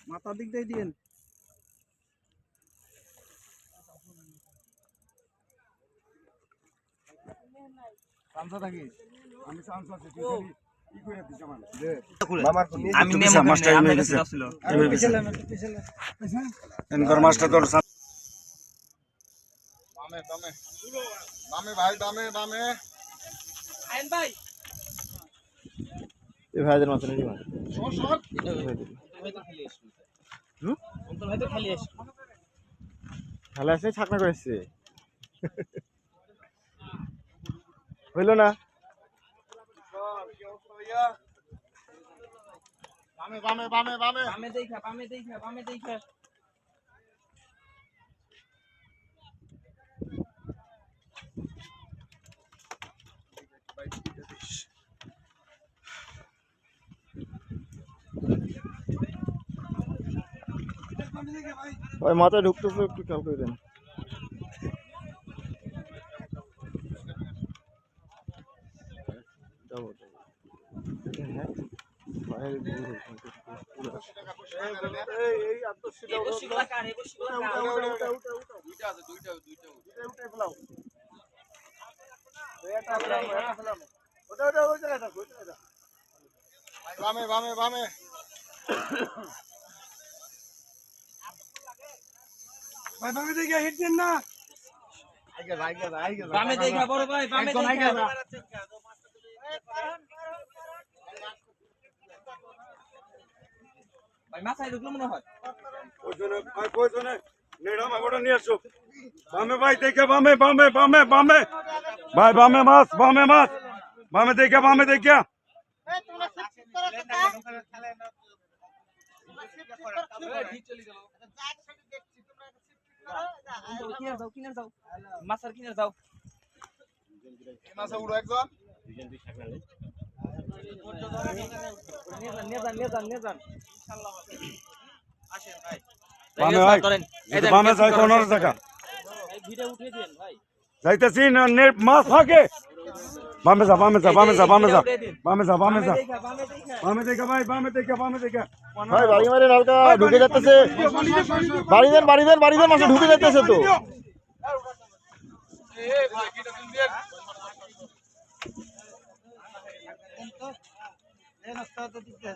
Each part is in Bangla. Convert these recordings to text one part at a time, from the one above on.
মাথার দিক দিয়ে দিয়েন। চান্সা থাকিস আমি চান্স আছে তুই কি করে দিছ মানে দে মামার আমি নেমো মাস্টার আমি গেছে আমি পিছলে না পিছলে এনকর মাস্টার তোর বামে বামে বামে ভাই বামে বামে আইন ভাই এই ভাইদের মাথা নেই মানে সর সর ভাই তো খালি আসছে অন্তর ভাই তো খালি আসছে খালি আসে ছাকনা করেছে হইলো না বামে বামে বামে বামে বামে দেখা বামে দেখা বামে দেখা ওই মাথায় ঢুকতেছে একটু খেয়াল করে দেন যাবো বামে বামে বামে ভাই বামে দেখে হিট দেন না বামে দেখা বড় ভাই বামে দেখা ভাই মাথায় ঢুকলো মনে হয় ওইজনে ভাই কইজনে নেড়া মাগোটা নিয়ে আসো বামে ভাই দেখে বামে বামে বামে বামে ভাই বামে মাছ বামে দেখে বামে দেখে এই তোমরা শিফট করো তো ঠিক চলে গেল যাক সাথে দেখছি তোমরা শিফট করো কিনার যাও মাছার কিনার যাও এই মাছ উড়ো একজন দুইজন দুই শাক নালে নিয়ে যান ইনশাআল্লাহ হবে আসেন ভাই বামে ভাই করেন এই যে বামে যাই 15 টাকা এই ভিডিও উঠিয়ে দেন ভাই যাইতেছি না নেট মাছ থাকে বামে যা বামে যা বামে যা বামে যা বামে যা বামে যা বামে দেখা ভাই বামে দেখা ভাই বাড়ি মারে হালকা ঢুকে যাচ্ছে বাড়ি দেন মাছ ঢুকে যাচ্ছে তো এই ভাই কিটা দিন দেন এই রাস্তা তো দিতে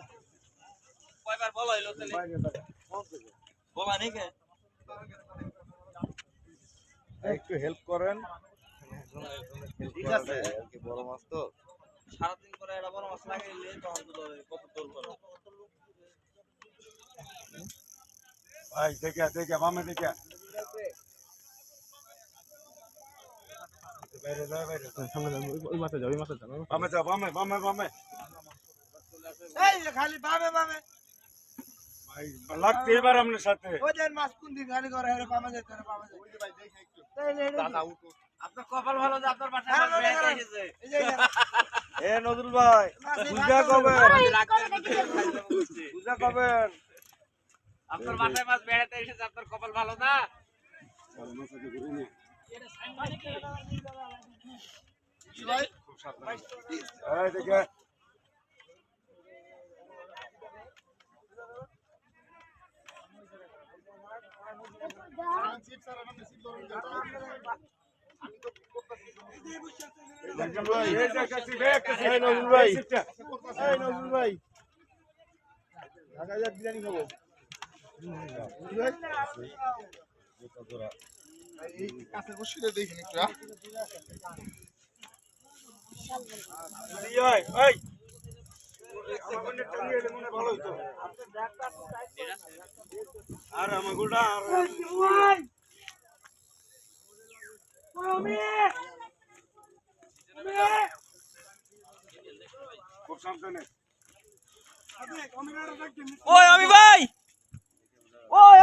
কয়বার বলা হইলো তাহলে বলা নেই কে একটু হেল্প করেন ঠিক আছে কি বড় মাছ তো সারা দিন করে এটা বড় মাছ লাগাইলে তখন তো কত তোল করো ভাই দেখে বামে দেখে বাইরে যা সামনে ওই মাথা যাও বামে যা বামে এই খালি বামে ভাই লাগতে এবার আপনার সাথে ওই দেন মাছ কোন দিন গাড়ি করে হেরে বামে যেতে বামে ওই ভাই দেখে একটু দাদা উঠো আপনার কপাল ভালো যে আপনার বাসায় মাছ বেড়ে এসেছে এ নজরুল ভাই পূজা কবে আপনার বাসায় মাছ বেড়াতে এসেছে আপনার কপাল ভালো না খুব সাবধান এই দেখে নজরুল ভাই ঢাকা যাক বিরিয়ানি খাবো এই কাছে বসে দেখেন একটু ভালো হইতো আর আমার গোটা খুব সাবধানে ওই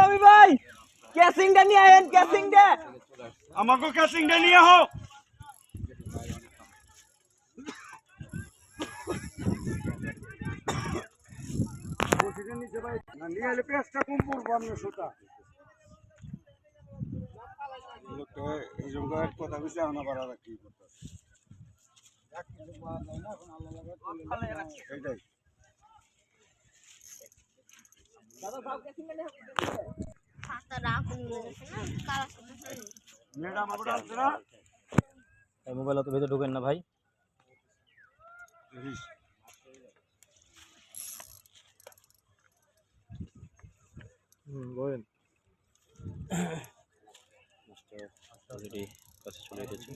আমি ভাই ক্যাসিংটা নিয়ে আয়েন ক্যাসিংটা আমাকে ক্যাসিংটা নিয়ে আও বসিটা নিচে ভাই না নিয়ে এলে পেঁচটা কম পড়বো আপনার সুতা লোকটা এই জন্য কথা বুঝে আনা পারা কি করতে এইটাই মোবাইল তো ভেতরে ঢোকেন না ভাই। বলেন অলরেডি কাছে চলে এসেছে।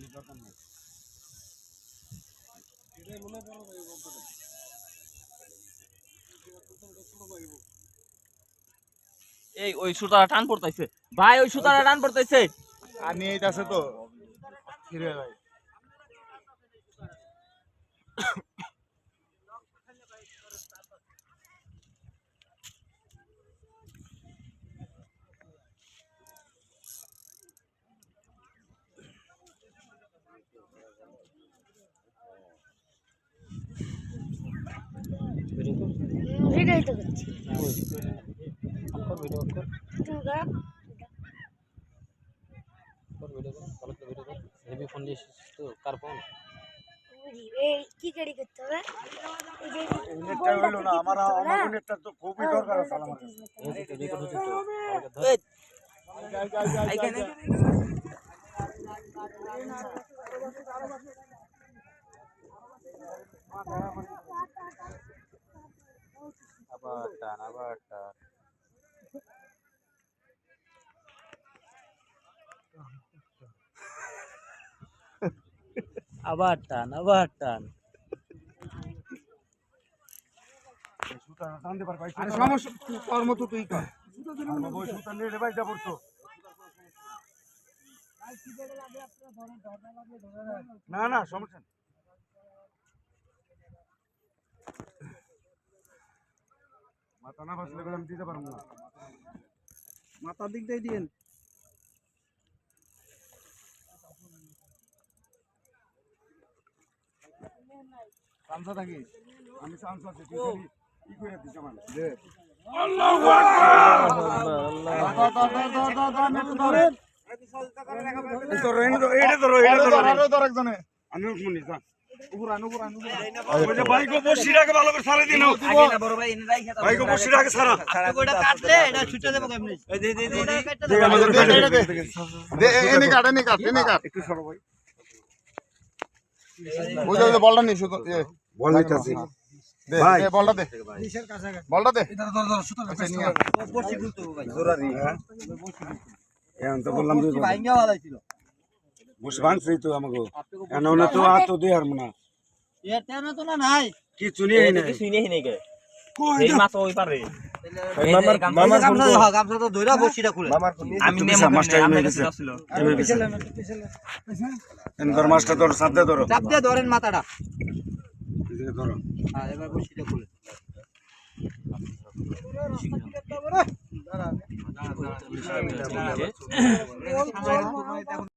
এই ওই সুতাটা টান পড়তাইছে ভাই, ওই সুতাটা টান পড়তাইছে। আমি এইটাছে তো ফিরে ভাই ভিডিও তো করছি ভিডিও কর হেভি ফোন নিয়ে এসেছিস তো, কার ফোন? এই কি গাড়ি করতে হবে? এই যে নেটটা হইলো না আমার আমার নেটটা তো খুবই দরকার আছে আমার এই তো রেকর্ড হচ্ছে তো। এইখানে আবার টান আবার টান। আবার টান আবার টান। সুতা টানতে পার ভাই আরে সমস্যা তোর মতো তুই কর আমার বই সুতা নিয়ে রে ভাই যা পড়তো না না সমস্যা নেই মাথা না বাসলে গেলে আমি দিতে পারবো না মাথার দিক দিয়ে দিন সামসা থাকিস আমি সামসা আছি তুই খালি ই করে দিছ মানে দে আল্লাহু আকবার এটা ধরো একজনে আমি উঠমনি যা উপর আনো ওই যে বাইকো বসিরাকে ভালো করে সারা দিন আগে না বড় ভাই এনে রাইখা দাও। বাইকো বসিরাকে সারা ওটা কাটলে এটা ছুটে দেব কেমনে? এই দে দে আমাদের দে এনে কাট একটু সরো ভাই ওই যে বলটা নি শুধু বল নিতেছি দে দে বলটা দে নিশের কাছে বলটা দে এটা ধর সুতো নিয়ে বসি খুলতে ভাই। জোরারি হ্যাঁ এখন তো বললাম তুই ভাইঙ্গা वालाইছিল। বস ভাঙছি তো আমাগো এনো না তো আ তো দে আর না এতে না তো না নাই। কিছু নিয়ে নাই কিছু নেই নাই কে। কই এই মাছ ওই পারে। মামার গামছা তো ধইরা বসিটা খুলে। আমি নেমো মাস্টার আমি এনে কাছে দিছে আসছিল। পিছলে এনকর মাস্টার তোর সাথে ধরো চাপ দিয়ে ধরেন মাথাটা। এদিকে ধরো হ্যাঁ এবার বসিটা খুলে। দাঁড়া